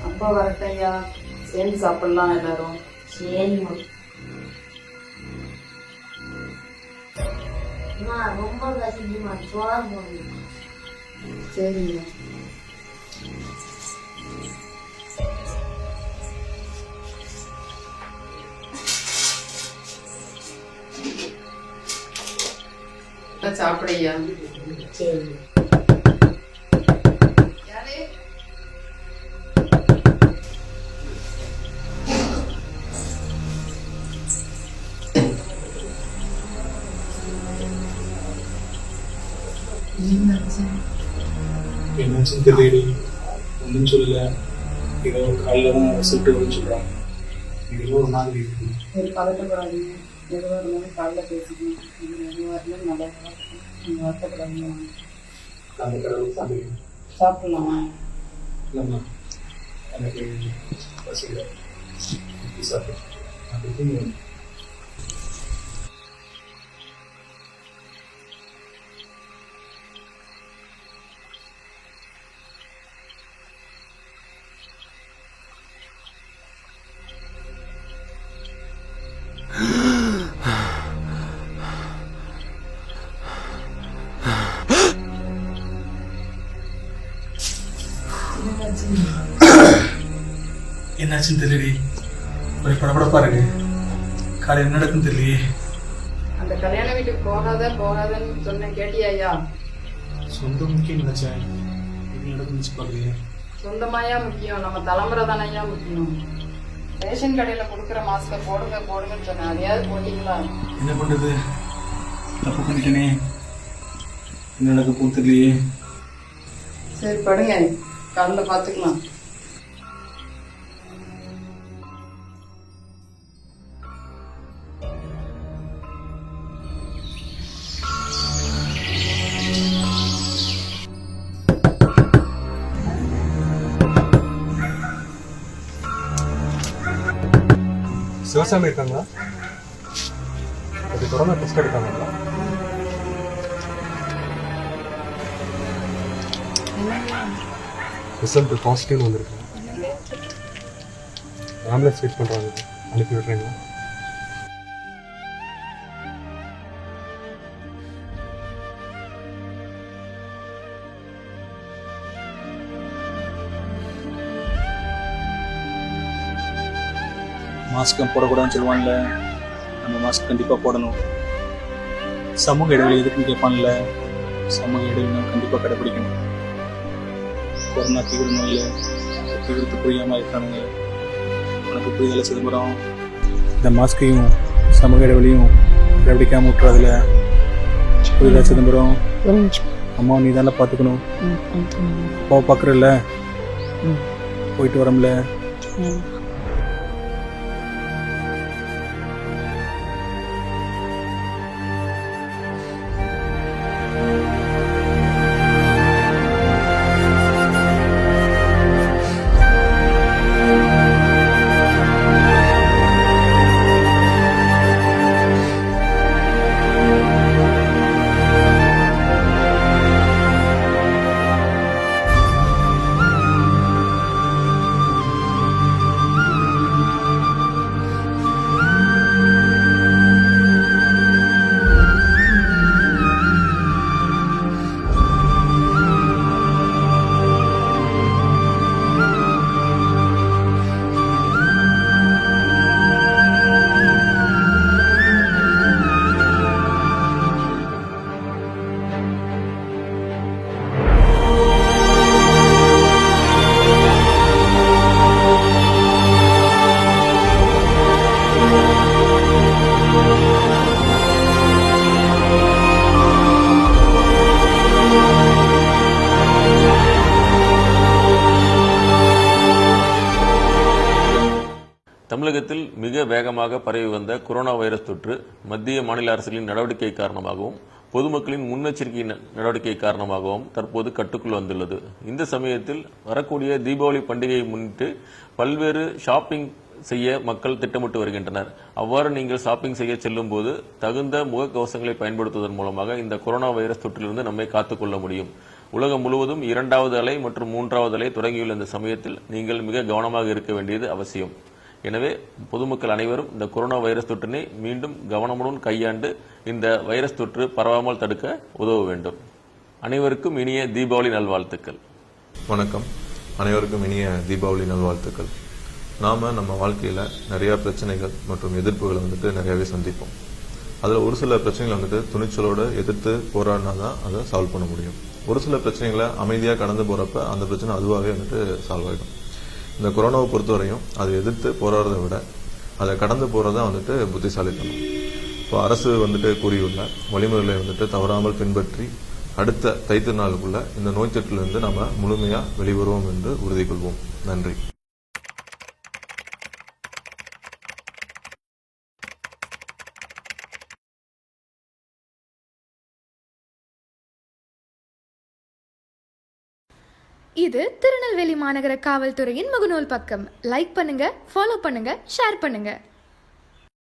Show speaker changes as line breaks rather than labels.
அப்பா வரட்டையா, சேர்ந்து சாப்பிடலாம் எல்லாரும்.
சரிம்மா. ரொம்ப கசிக்குமா, சோறு போடுங்க.
சரிங்க. சாப்பிடையா.
சரி.
என்னாச்சுன்னு தெரியல, ஒன்றும் சொல்லல. ஏதோ காலையில் தான் ரிசல்ட் வரும்னு சொல்கிறாங்க. ஏதோ ஒரு மாதிரி இருக்கு.
ஒரு பதட்டப்படாதீங்க, எதுவாக இருந்தாலும் காலையில் பேசிக்கணும். எதுவாக இருந்தாலும் நல்லா இருக்கும், நீங்கள் வருத்தப்படாதீங்க.
அந்த கடவுள் சாப்பிடுங்க.
சாப்பிடலாமா?
இல்லைம்மா, எனக்கு பசிக்கல. சாப்பிடு அப்படி. என்னாச்சுன்னு தெரியல, ஒரு படப்படப்பா இருக்கு. காலை என்ன நடக்குன்னு தெரியலையே.
அந்த கல்யாண வீட்டுக்கு போகாதன்னு சொன்னேன், கேட்டியா?
சொந்த முக்கியம் நினைச்சேன், இது நடக்குன்னு பார்க்கலையே.
சொந்தமாயா முக்கியம், நம்ம தலைமுறை தானையா முக்கியம். ரேஷன் கடையில் கொடுக்குற மாஸ்கை போடுங்கன்னு சொன்னேன், அதையாவது போட்டீங்களா?
என்ன பண்றது, தப்பு பண்ணிட்டேனே. என்ன நடக்க போகுது தெரியலையே.
சரி படுங்க, காலையில் பார்த்துக்கலாம்.
சிவசாமி இருக்காங்களா? அது கொரோனா டெஸ்ட் எடுத்தாங்களா? ரிசல்ட் பாசிட்டிவ்னு வந்திருக்கு. ஆம்புலன்ஸ் வெயிட் பண்ணுறாங்க, அனுப்பி விட்றீங்களா?
மாஸ்க் போடக்கூடாதுன்னு சொல்லுவான்ல, நம்ம மாஸ்க் கண்டிப்பாக போடணும். சமூக இடைவெளி எதுக்குன்னு கேட்பான்ல, சமூக இடைவெளி கண்டிப்பாக கடைப்பிடிக்கணும். கொரோனா தீவிர நோயில் தீவிரத்து புரியாமல் இருக்கானுங்க. உனக்கு புரிதல சிதம்பரம், இந்த மாஸ்கையும் சமூக இடைவெளியும் கடைப்பிடிக்காமல் விட்டுறதுல. புரிதல சிதம்பரம், அம்மா நீ தானே பார்த்துக்கணும். அப்பாவை பார்க்குறல்ல, போயிட்டு வரோம்ல.
தமிழகத்தில் மிக வேகமாக பரவி வந்த கொரோனா வைரஸ் தொற்று மத்திய மாநில அரசுகளின் நடவடிக்கை காரணமாகவும் பொதுமக்களின் முன்னெச்சரிக்கை நடவடிக்கை காரணமாகவும் தற்போது கட்டுக்குள் வந்துள்ளது. இந்த சமயத்தில் வரக்கூடிய தீபாவளி பண்டிகையை முன்னிட்டு பல்வேறு ஷாப்பிங் செய்ய மக்கள் திட்டமிட்டு வருகின்றனர். அவ்வாறு நீங்கள் ஷாப்பிங் செய்ய செல்லும் போது தகுந்த முகக்கவசங்களை பயன்படுத்துவதன் மூலமாக இந்த கொரோனா வைரஸ் தொற்றிலிருந்து நம்மை காத்துக்கொள்ள முடியும். உலகம் முழுவதும் 2வது அலை மற்றும் 3வது அலை தொடங்கியுள்ள இந்த சமயத்தில் நீங்கள் மிக கவனமாக இருக்க வேண்டியது அவசியம். எனவே பொதுமக்கள் அனைவரும் இந்த கொரோனா வைரஸ் தொற்றினை மீண்டும் கவனமுடன் கையாண்டு இந்த வைரஸ் தொற்று பரவாமல் தடுக்க உதவ வேண்டும். அனைவருக்கும் இனிய தீபாவளி நல்வாழ்த்துக்கள்.
வணக்கம். அனைவருக்கும் இனிய தீபாவளி நல்வாழ்த்துக்கள். நம்ம வாழ்க்கையில் நிறையா பிரச்சனைகள் மற்றும் எதிர்ப்புகளை நிறையாவே சந்திப்போம். அதில் ஒரு சில பிரச்சனைகளை துணிச்சலோடு எதிர்த்து போராடினா தான் அதை சால்வ் பண்ண முடியும். ஒரு சில பிரச்சனைகளை அமைதியாக கடந்து போகிறப்ப அந்த பிரச்சனை அதுவாகவே சால்வ் ஆகிடும். இந்த கொரோனாவை பொறுத்தவரையும் அதை எதிர்த்து போராடுறதை விட அதை கடந்து போகிறது தான் புத்திசாலித்தனம். இப்போ அரசு கூறியுள்ள வழிமுறைகளை தவறாமல் பின்பற்றி அடுத்த தைத்திருநாளுக்குள்ள இந்த நோய் தொற்றிலிருந்து நம்ம முழுமையாக வெளிவருவோம் என்று உறுதி கொள்வோம். நன்றி.
இது திருநெல்வேலி மாநகர காவல்துறையின் முகநூல் பக்கம். லைக் பண்ணுங்க, ஃபாலோ பண்ணுங்க, ஷேர் பண்ணுங்க.